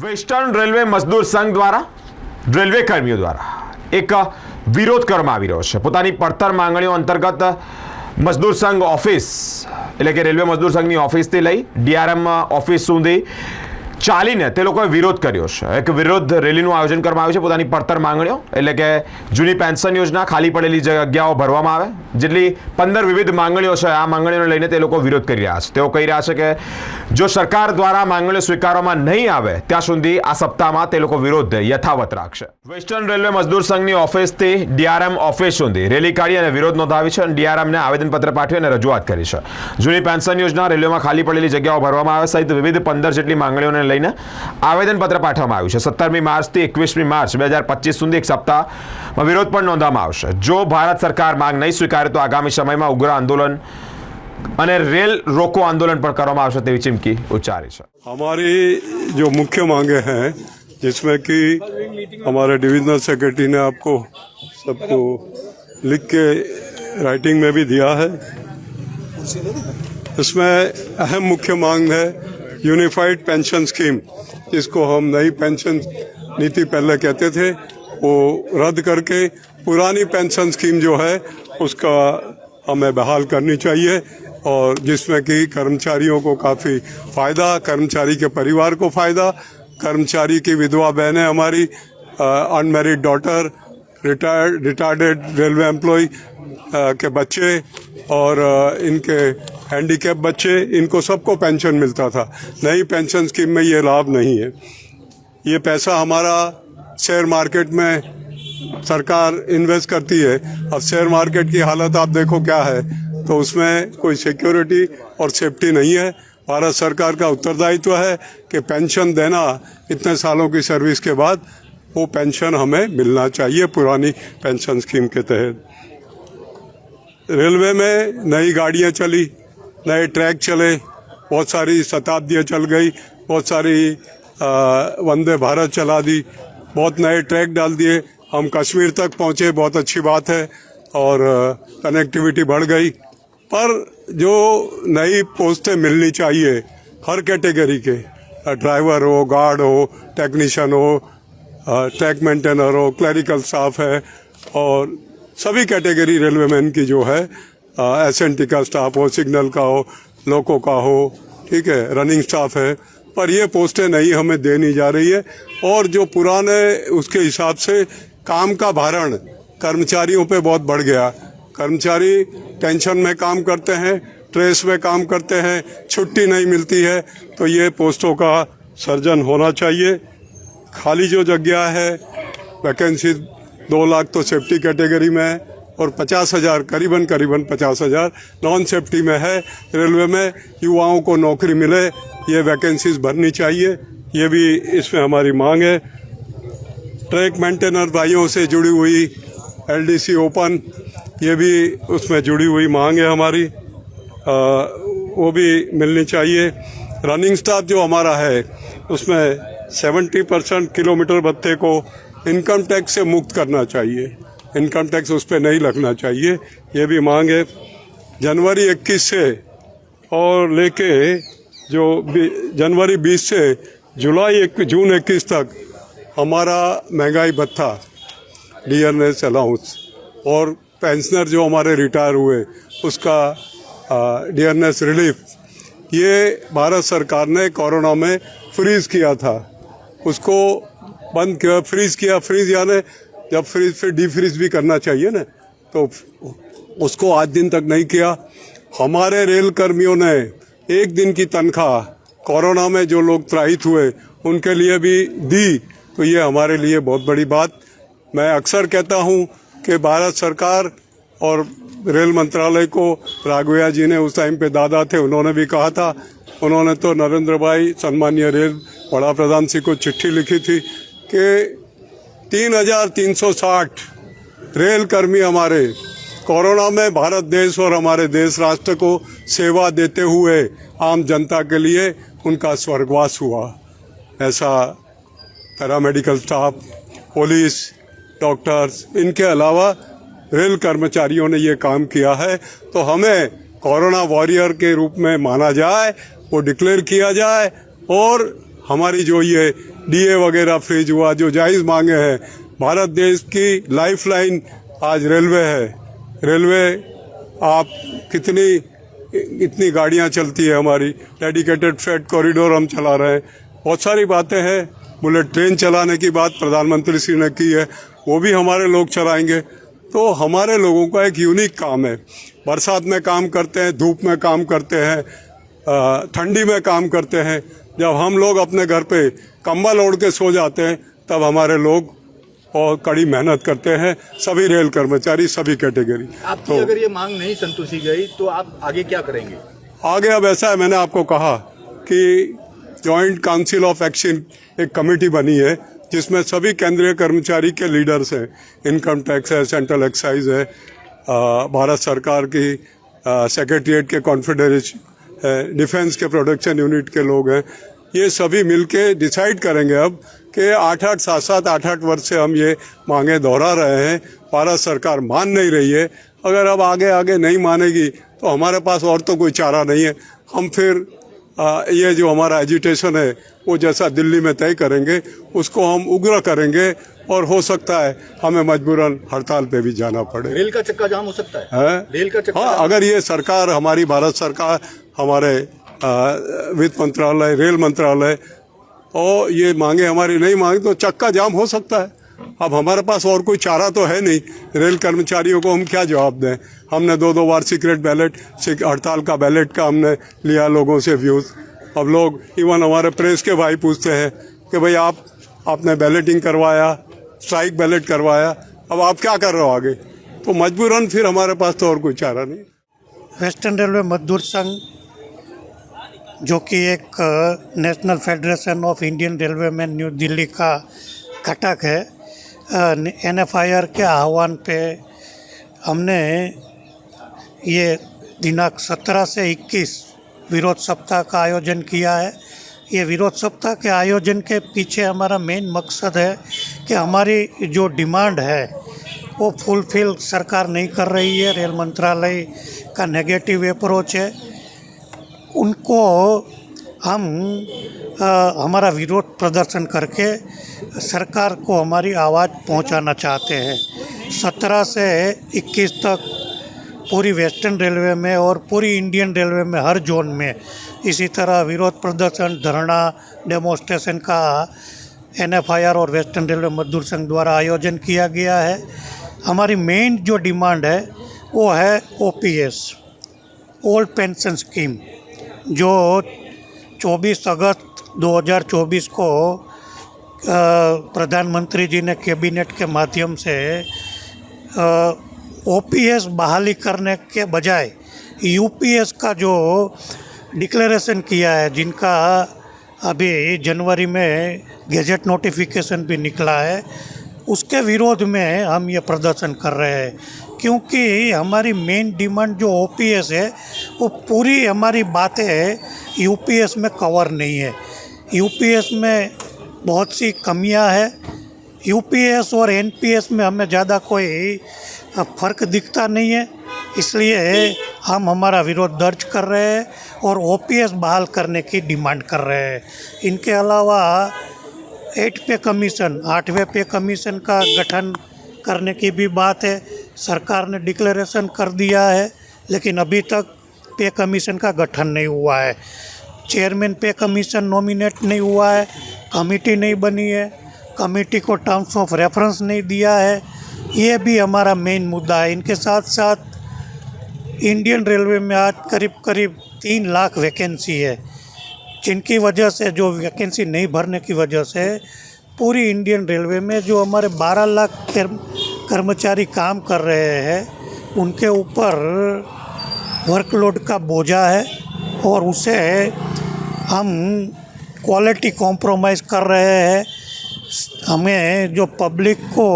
Western railway મજદૂર સંઘ દ્વારા railway કર્મીઓ દ્વારા એક વિરોધ કરવામાં આવી રહ્યો છે। પોતાની પડતર માંગણીઓ અંતર્ગત મજદૂર સંઘ ઓફિસ એટલે કે રેલવે મજદૂર સંઘની ઓફિસથી લઈ ડીઆરએમ ઓફિસ સુધી ચાલીને તે લોકોએ વિરોધ કર્યો છે। એક વિરોધ રેલીનું આયોજન કરવામાં આવ્યું છે। પોતાની પડતર માંગણીઓ એટલે કે જૂની પેન્શન યોજના, ખાલી પડેલી જગ્યાઓ ભરવામાં આવે, જેટલી 15 વિવિધ માંગણીઓ છે, આ માંગણીઓને લઈને તે લોકો વિરોધ કરી રહ્યા છે। તેઓ કહી રહ્યા છે કે જો સરકાર દ્વારા માંગણીઓ સ્વીકારવામાં નહીં આવે ત્યાં સુધી આ સપ્તાહમાં તે લોકો વિરોધ યથાવત રાખશે। વેસ્ટર્ન રેલવે મજદૂર સંઘની ઓફિસથી ડીઆરએમ ઓફિસ સુધી રેલી કાઢી અને વિરોધ નોંધાવી છે અને ડીઆરએમને આવેદનપત્ર પાઠવી અને રજૂઆત કરી છે। જૂની પેન્શન યોજના, રેલવેમાં ખાલી પડેલી જગ્યાઓ ભરવામાં આવે સહિત વિવિધ 15 જેટલી માંગણીઓને લઈને આવેદનપત્ર પાઠવવામાં આવ્યું છે। 17મી માર્ચથી 21મી માર્ચ 2025 સુધી એક સપ્તાહમાં વિરોધ પણ નોંધવામાં આવશે। જો ભારત સરકાર માંગ નહીં સ્વીકારે તો આગામી સમયમાં ઉગ્ર આંદોलन અને रेल रोको आंदोलन पर કરવામાં આવશે તેવી ચીમકી ઉચ્ચારી છે। हमारी जो मुख्य मांगे हैं, जिसमें कि हमारे डिविजनल सेक्रेटरी ने आपको सबको लिख के राइटिंग में भी दिया है, इसमें अहम मुख्य मांग है यूनिफाइड पेंशन स्कीम, जिसको हम नई पेंशन नीति पहले कहते थे, वो रद्द करके पुरानी पेंशन स्कीम जो है उसका हमें बहाल करनी चाहिए, और जिसमें कि कर्मचारियों को काफ़ी फ़ायदा, कर्मचारी के परिवार को फ़ायदा, कर्मचारी की विधवा बहनें, हमारी unmarried daughter, retired railway employee के बच्चे और इनके हैंडीकैप बच्चे, इनको सबको पेंशन मिलता था। नई पेंशन स्कीम में ये लाभ नहीं है। ये पैसा हमारा शेयर मार्केट में सरकार इन्वेस्ट करती है। अब शेयर मार्केट की हालत आप देखो क्या है, तो उसमें कोई सिक्योरिटी और सेफ्टी नहीं है। भारत सरकार का उत्तरदायित्व है कि पेंशन देना, इतने सालों की सर्विस के बाद वो पेंशन हमें मिलना चाहिए पुरानी पेंशन स्कीम के तहत। रेलवे में नई गाड़ियाँ चली, नए ट्रैक चले, बहुत सारी शताब्दियाँ चल गई, बहुत सारी वंदे भारत चला दी, बहुत नए ट्रैक डाल दिए, हम कश्मीर तक पहुँचे, बहुत अच्छी बात है, और कनेक्टिविटी बढ़ गई। पर जो नई पोस्टें मिलनी चाहिए हर कैटेगरी के, ड्राइवर हो, गार्ड हो, टेक्नीशियन हो, ट्रैक मेंटेनर हो, क्लरिकल स्टाफ है, और सभी कैटेगरी रेलवे मैन की जो है, एसएनटी का स्टाफ हो, सिग्नल का हो, लोको का हो, ठीक है, रनिंग स्टाफ है, पर ये पोस्टें नहीं हमें देनी जा रही है। और जो पुराने उसके हिसाब से काम का भारण कर्मचारियों पे बहुत बढ़ गया। कर्मचारी टेंशन में काम करते हैं, ट्रेस में काम करते हैं, छुट्टी नहीं मिलती है, तो ये पोस्टों का सर्जन होना चाहिए। खाली जो जगह है, वैकेंसी 2 लाख तो सेफ्टी कैटेगरी में है, और 50,000 करीबन 50,000 नॉन सेफ्टी में है। रेलवे में युवाओं को नौकरी मिले, ये वैकेंसीज भरनी चाहिए, ये भी इसमें हमारी मांग है। ट्रैक मेंटेनर भाइयों से जुड़ी हुई एलडीसी ओपन, ये भी उसमें जुड़ी हुई मांग है हमारी, वो भी मिलनी चाहिए। रनिंग स्टाफ जो हमारा है, उसमें 70% किलोमीटर भत्ते को इनकम टैक्स से मुक्त करना चाहिए, इनकम टैक्स उस पर नहीं लगना चाहिए, ये भी मांग है। जनवरी 21 से और लेके जो जनवरी 20 से जून 21 तक हमारा महंगाई भत्ता, डियरनेस अलाउंस, और पेंशनर जो हमारे रिटायर हुए उसका डियरनेस रिलीफ, ये भारत सरकार ने कोरोना में फ्रीज़ किया था, उसको बंद किया, फ्रीज़ किया। फ्रीज़ यानी जब फ्रीज फिर डीफ्रीज भी करना चाहिए ना, तो उसको आज दिन तक नहीं किया। हमारे रेल कर्मियों ने 1 दिन की तनख्वाह कोरोना में जो लोग त्राहित हुए उनके लिए भी दी, तो ये हमारे लिए बहुत बड़ी बात। मैं अक्सर कहता हूँ कि भारत सरकार और रेल मंत्रालय को, राघवैया जी ने उस टाइम पे दादा थे, उन्होंने भी कहा था, उन्होंने तो नरेंद्र भाई सम्मानीय रेल बड़ा प्रधान जी को चिट्ठी लिखी थी कि 3,360 रेल कर्मी हमारे कोरोना में भारत देश और हमारे देश राष्ट्र को सेवा देते हुए आम जनता के लिए उनका स्वर्गवास हुआ। ऐसा पैरामेडिकल स्टाफ, पुलिस, डॉक्टर्स, इनके अलावा रेल कर्मचारियों ने ये काम किया है, तो हमें कोरोना वॉरियर के रूप में माना जाए, वो डिक्लेयर किया जाए, और हमारी जो ये डीए वगैरह फ्रीज हुआ, जो जायज़ मांगे हैं, भारत देश की लाइफलाइन आज रेलवे है। रेलवे आप इतनी गाड़ियां चलती है हमारी, डेडिकेटेड फ्रेट कॉरिडोर हम चला रहे हैं, बहुत सारी बातें हैं। बुलेट ट्रेन चलाने की बात प्रधानमंत्री श्री ने की है, वो भी हमारे लोग चलाएंगे। तो हमारे लोगों का एक यूनिक काम है, बरसात में काम करते हैं, धूप में काम करते हैं, ठंडी में काम करते हैं। जब हम लोग अपने घर पे कंबल ओढ़ के सो जाते हैं, तब हमारे लोग और कड़ी मेहनत करते हैं, सभी रेल कर्मचारी, सभी कैटेगरी। आपकी तो अगर ये मांग नहीं संतुष्टि गई तो आप आगे क्या करेंगे? आगे अब ऐसा है, मैंने आपको कहा कि जॉइंट काउंसिल ऑफ एक्शन एक कमेटी बनी है, जिसमें सभी केंद्रीय कर्मचारी के लीडर्स हैं। इनकम टैक्स है, सेंट्रल एक्साइज है, भारत सरकार की सेक्रेटरीट के कॉन्फेडरेशन है, डिफेंस के प्रोडक्शन यूनिट के लोग हैं। ये सभी मिलके डिसाइड करेंगे अब कि 8-8, 7-7, 8-8 वर्ष से हम ये मांगे दोहरा रहे हैं, भारत सरकार मान नहीं रही है। अगर अब आगे नहीं मानेगी तो हमारे पास और तो कोई चारा नहीं है। हम फिर ये जो हमारा एजिटेशन है, वो जैसा दिल्ली में तय करेंगे, उसको हम उग्र करेंगे, और हो सकता है हमें मजबूरन हड़ताल पे भी जाना पड़े। रेल का चक्का जाम हो सकता है? रेल का चक्का हाँ, अगर ये सरकार, हमारी भारत सरकार, हमारे वित्त मंत्रालय, रेल मंत्रालय, और ये मांगे हमारी नहीं मांगे तो चक्का जाम हो सकता है। अब हमारे पास और कोई चारा तो है नहीं। रेल कर्मचारियों को हम क्या जवाब दें? हमने 2 बार सीक्रेट बैलेट, हड़ताल का बैलेट का हमने लिया लोगों से व्यूज़। अब लोग, इवन हमारे प्रेस के भाई पूछते हैं कि भाई आपने बैलेटिंग करवाया, स्ट्राइक बैलेट करवाया, अब आप क्या कर रहे हो आगे? तो मजबूरन फिर हमारे पास तो और कोई चारा नहीं। वेस्टर्न रेलवे मजदूर संघ, जो कि एक national federation of Indian railway में न्यू दिल्ली का घटक है, NFIR के आह्वान पे हमने ये दिनांक 17 से 21 विरोध सप्ताह का आयोजन किया है। ये विरोध सप्ताह के आयोजन के पीछे हमारा मेन मकसद है कि हमारी जो डिमांड है वो फुलफिल सरकार नहीं कर रही है। रेल मंत्रालय का नेगेटिव अप्रोच है, उनको हम हमारा विरोध प्रदर्शन करके सरकार को हमारी आवाज़ पहुंचाना चाहते हैं। 17 से 21 तक पूरी वेस्टर्न रेलवे में और पूरी इंडियन रेलवे में हर जोन में इसी तरह विरोध प्रदर्शन, धरना, डेमोन्स्ट्रेशन का NFIR और वेस्टर्न रेलवे मजदूर संघ द्वारा आयोजन किया गया है। हमारी मेन जो डिमांड है वो है OPS, ओल्ड पेंशन स्कीम, जो 24 अगस्त 2024 को प्रधानमंत्री जी ने कैबिनेट के माध्यम से OPS बहाली करने के बजाय UPS का जो डिक्लेरेशन किया है, जिनका अभी जनवरी में गैजेट नोटिफिकेशन भी निकला है, उसके विरोध में हम ये प्रदर्शन कर रहे हैं। क्योंकि हमारी मेन डिमांड जो OPS है, वो पूरी हमारी बातें UPS में कवर नहीं है। UPS में बहुत सी कमियां है। UPS और NPS में हमें ज़्यादा कोई फ़र्क दिखता नहीं है, इसलिए हम हमारा विरोध दर्ज कर रहे हैं और OPS बहाल करने की डिमांड कर रहे हैं। इनके अलावा 8 पे कमीशन, 8वें पे कमीशन का गठन करने की भी बात है। सरकार ने डिक्लेरेशन कर दिया है, लेकिन अभी तक पे कमीशन का गठन नहीं हुआ है। चेयरमैन पे कमीशन नॉमिनेट नहीं हुआ है, कमेटी नहीं बनी है, कमेटी को टर्म्स ऑफ रेफरेंस नहीं दिया है। ये भी हमारा मेन मुद्दा है। इनके साथ साथ इंडियन रेलवे में आज करीब 3 लाख वैकेंसी है, जिनकी वजह से, जो वैकेंसी नहीं भरने की वजह से पूरी इंडियन रेलवे में जो हमारे 12 लाख कर्मचारी काम कर रहे हैं, उनके ऊपर वर्कलोड का बोझा है और उसे हम क्वालिटी कॉम्प्रोमाइज़ कर रहे हैं। हमें जो पब्लिक को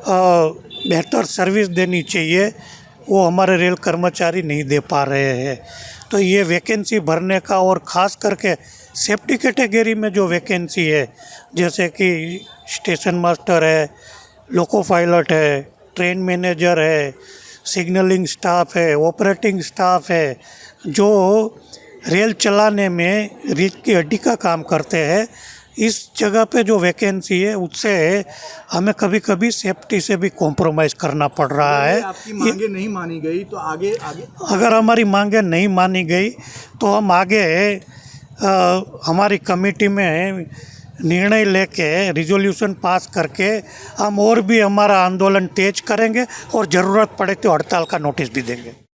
बेहतर सर्विस देनी चाहिए, वो हमारे रेल कर्मचारी नहीं दे पा रहे हैं। तो ये वैकेंसी भरने का, और ख़ास करके सेफ्टी कैटेगरी में जो वैकेंसी है, जैसे कि स्टेशन मास्टर है, लोको पायलट है, ट्रेन मैनेजर है, सिग्नलिंग स्टाफ है, ऑपरेटिंग स्टाफ है, जो रेल चलाने में रीढ़ की हड्डी का काम करते हैं। इस जगह पे जो वैकेंसी है उससे हमें कभी कभी सेफ्टी से भी कॉम्प्रोमाइज़ करना पड़ रहा है। आपकी मांगे नहीं मानी गई तो आगे आगे अगर हमारी मांगे नहीं मानी गई तो हम आगे हमारी कमेटी में निर्णय लेके रिजोल्यूशन पास करके हम और भी हमारा आंदोलन तेज करेंगे और ज़रूरत पड़े तो हड़ताल का नोटिस भी देंगे।